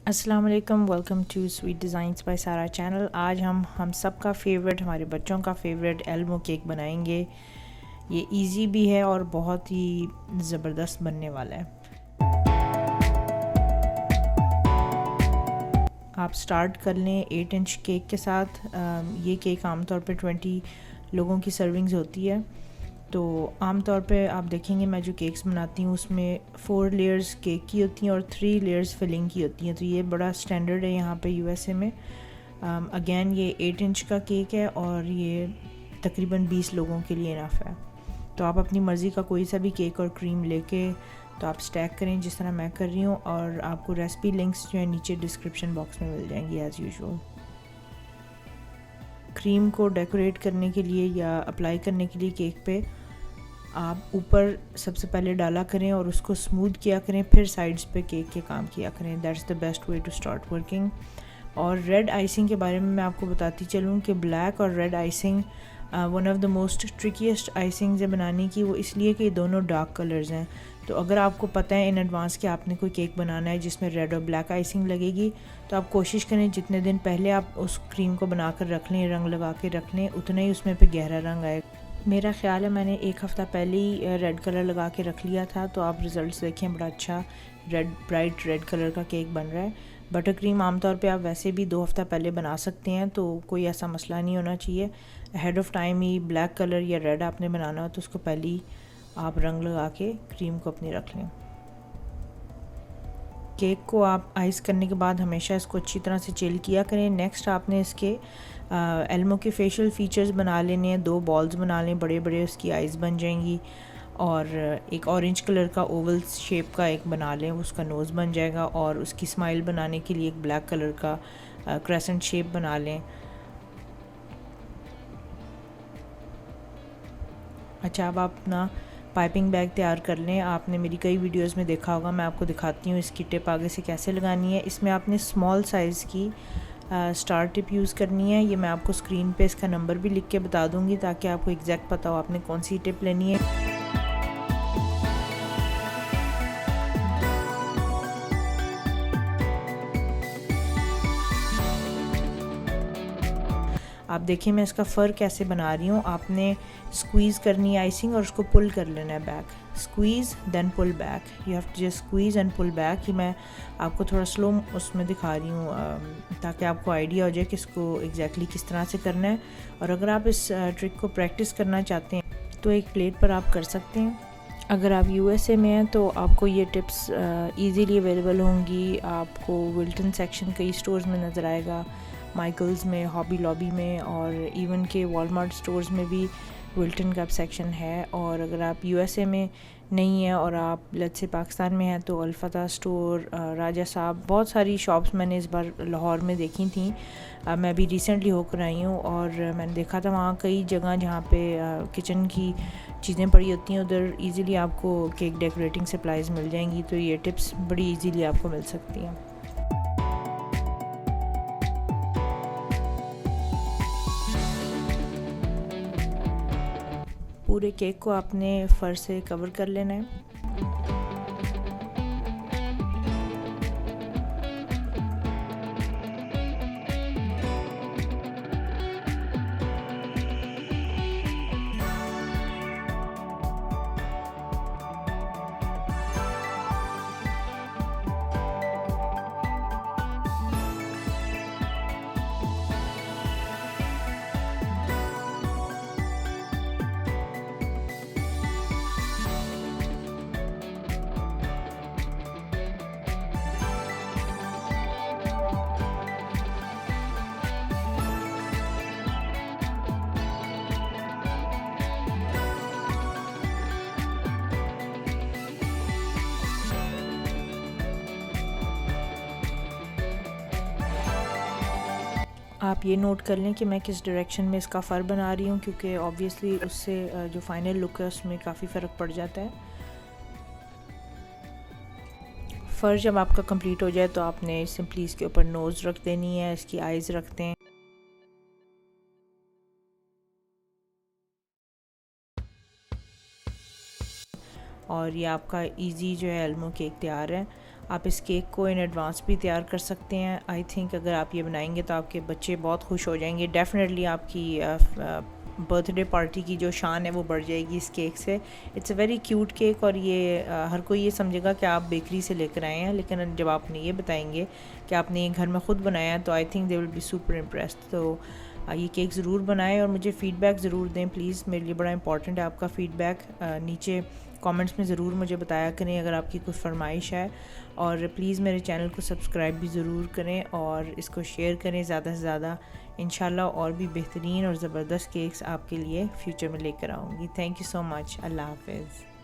अस्सलाम वालेकुम, welcome to sweet designs by Sara channel. आज हम सब का फेवरेट, हमारे बच्चों का फेवरेट एल्मो केक बनाएंगे। ये इजी भी है और बहुत ही ज़बरदस्त बनने वाला है। आप स्टार्ट कर लें 8 इंच केक के साथ। ये केक आमतौर पे 20 लोगों की सर्विंग्स होती है। तो आमतौर पे आप देखेंगे मैं जो केक्स बनाती हूँ उसमें 4 लेयर्स केक की होती हैं और 3 लेयर्स फिलिंग की होती हैं। तो ये बड़ा स्टैंडर्ड है यहाँ पे यूएसए में। अगेन ये 8 इंच का केक है और ये तकरीबन 20 लोगों के लिए इनफ है। तो आप अपनी मर्ज़ी का कोई सा भी केक और क्रीम लेके तो आप स्टैक करें जिस तरह मैं कर रही हूँ, और आपको रेसिपी लिंक्स जो है नीचे डिस्क्रिप्शन बॉक्स में मिल जाएंगी एज़ यूजुअल। क्रीम को डेकोरेट करने के लिए या अप्लाई करने के लिए केक पे आप ऊपर सबसे पहले डाला करें और उसको स्मूथ किया करें, फिर साइड्स पे केक के काम किया करें। That's the best way to start working. और रेड आइसिंग के बारे में मैं आपको बताती चलूँ कि ब्लैक और red icing one of the most trickiest icings है बनाने की। वो इसलिए कि दोनों डार्क कलर्स हैं। तो अगर आपको पता है इन एडवांस कि आपने कोई केक बनाना है जिसमें रेड और ब्लैक आइसिंग लगेगी, तो आप कोशिश करें जितने दिन पहले आप उस क्रीम को बना कर रख लें, रंग लगा के रख लें, उतना ही उसमें पे गहरा रंग आएगा। मेरा ख़्याल है मैंने एक हफ़्ता पहले ही रेड कलर लगा के रख लिया था। तो आप रिज़ल्ट्स देखें, बड़ा अच्छा ब्राइट रेड कलर का केक बन रहा है। बटर क्रीम आमतौर पे आप वैसे भी 2 हफ़्ता पहले बना सकते हैं, तो कोई ऐसा मसला नहीं होना चाहिए। Ahead of time he black colour या रेड आपने बनाना हो तो उसको पहले ही आप रंग लगा के क्रीम को अपनी रख लें। केक को आप आइस करने के बाद हमेशा इसको अच्छी तरह से चिल किया करें। नेक्स्ट आपने इसके एल्मो के फेशियल फीचर्स बना लेने हैं। 2 बॉल्स बना लें, बड़े बड़े उसकी आइज़ बन जाएंगी। और एक ऑरेंज कलर का ओवल शेप का एक बना लें, उसका नोज़ बन जाएगा। और उसकी स्माइल बनाने के लिए एक ब्लैक कलर का क्रेसेंट शेप बना लें। अच्छा, अब आप अपना पाइपिंग बैग तैयार कर लें। आपने मेरी कई वीडियोस में देखा होगा, मैं आपको दिखाती हूँ इसकी टिप आगे से कैसे लगानी है। इसमें आपने स्मॉल साइज़ की स्टार टिप यूज़ करनी है। ये मैं आपको स्क्रीन पे इसका नंबर भी लिख के बता दूँगी ताकि आपको एग्जैक्ट पता हो आपने कौन सी टिप लेनी है। आप देखिए मैं इसका फ़र कैसे बना रही हूँ। आपने स्क्वीज़ करनी है आइसिंग और उसको पुल कर लेना है back. Squeeze then pull back, you have to just squeeze and pull back. ही मैं आपको थोड़ा स्लो उसमें दिखा रही हूँ ताकि आपको आइडिया हो जाए कि इसको एग्जैक्टली किस तरह से करना है। और अगर आप इस ट्रिक को प्रैक्टिस करना चाहते हैं तो एक प्लेट पर आप कर सकते हैं। अगर आप यूएसए में हैं तो आपको ये टिप्स इजीली अवेलेबल होंगी। आपको विल्टन सेक्शन कई स्टोर्स में नज़र आएगा, माइकल्स में, हॉबी लॉबी में, और इवन के वॉलमार्ट स्टोर्स में भी विल्टन का सेक्शन है। और अगर आप यूएसए में नहीं हैं और आप लेट्स से पाकिस्तान में हैं तो अल्फता स्टोर, राजा साहब, बहुत सारी शॉप्स मैंने इस बार लाहौर में देखी थी। मैं भी रिसेंटली होकर आई हूँ और मैंने देखा था वहाँ कई जगह जहाँ पे किचन की चीज़ें पड़ी होती हैं, उधर इजीली आपको केक डेकोरेटिंग सप्लाईज़ मिल जाएंगी। तो ये टिप्स बड़ी इजीली आपको मिल सकती हैं। पूरे केक को आपने फर से कवर कर लेना है। आप ये नोट कर लें कि मैं किस डायरेक्शन में इसका फ़र बना रही हूँ, क्योंकि ऑब्वियसली उससे जो फाइनल लुक है उसमें काफ़ी फ़र्क पड़ जाता है। फ़र जब आपका कंप्लीट हो जाए तो आपने सिंपली इसके ऊपर नोज़ रख देनी है, इसकी आइज़ रख दें। और ये आपका इजी जो है एल्मो केक तैयार है। आप इस केक को इन एडवांस भी तैयार कर सकते हैं। आई थिंक अगर आप ये बनाएंगे तो आपके बच्चे बहुत खुश हो जाएंगे। डेफिनेटली आपकी बर्थडे पार्टी की जो शान है वो बढ़ जाएगी इस केक से। It's a very cute cake, और ये हर कोई ये समझेगा कि आप बेकरी से लेकर आए हैं, लेकिन जब आपने ये बताएंगे कि आपने ये घर में ख़ुद बनाया है तो I think they will be super impressed. तो ये केक ज़रूर बनाएं और मुझे फ़ीडबैक ज़रूर दें प्लीज़। मेरे लिए बड़ा इंपॉर्टेंट है आपका फ़ीडबैक। नीचे कमेंट्स में ज़रूर मुझे बताया करें अगर आपकी कुछ फरमाइश है, और प्लीज़ मेरे चैनल को सब्सक्राइब भी ज़रूर करें और इसको शेयर करें ज़्यादा से ज़्यादा। इंशाल्लाह और भी बेहतरीन और ज़बरदस्त केक्स आपके लिए फ्यूचर में लेकर आऊँगी। Thank you so much. अल्लाह हाफ़िज़।